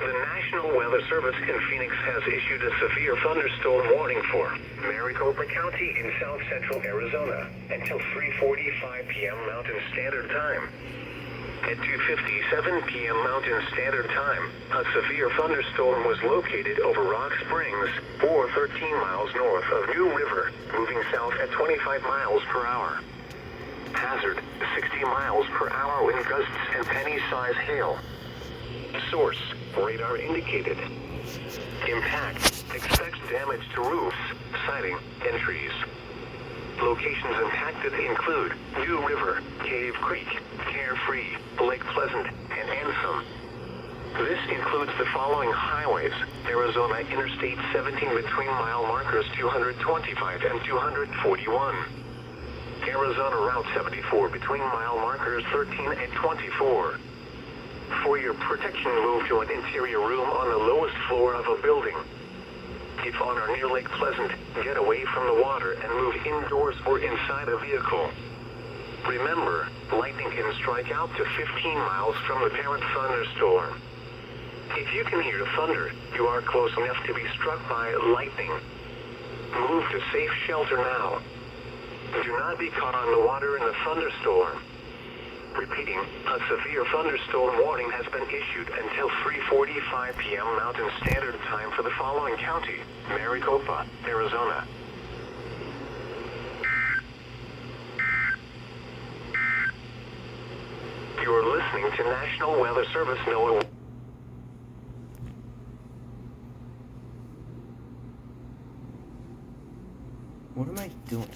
The National Weather Service in Phoenix has issued a severe thunderstorm warning for Maricopa County in south central Arizona until 3:45 p.m. Mountain Standard Time. At 2:57 p.m. Mountain Standard Time, a severe thunderstorm was located over Rock Springs, or 13 miles north of New River, moving south at 25 miles per hour. Hazard, 60 miles per hour wind gusts and penny-size hail. Source, radar indicated. Impact, expects damage to roofs, siding, and trees. Locations impacted include New River, Cave Creek, Carefree, Lake Pleasant, and Anson. This includes the following highways: Arizona Interstate 17 between mile markers 225 and 241. Arizona Route 74 between mile markers 13 and 24. For your protection, move to an interior room on the lowest floor of a building. If on or near Lake Pleasant, get away from the water and move indoors or inside a vehicle. Remember, lightning can strike out to 15 miles from the parent thunderstorm. If you can hear thunder, you are close enough to be struck by lightning. Move to safe shelter now. Do not be caught on the water in a thunderstorm. Repeating, a severe thunderstorm warning has been issued until 3:45 p.m. Mountain Standard Time for the following county: Maricopa, Arizona. You are listening to National Weather Service NOAA. What am I doing?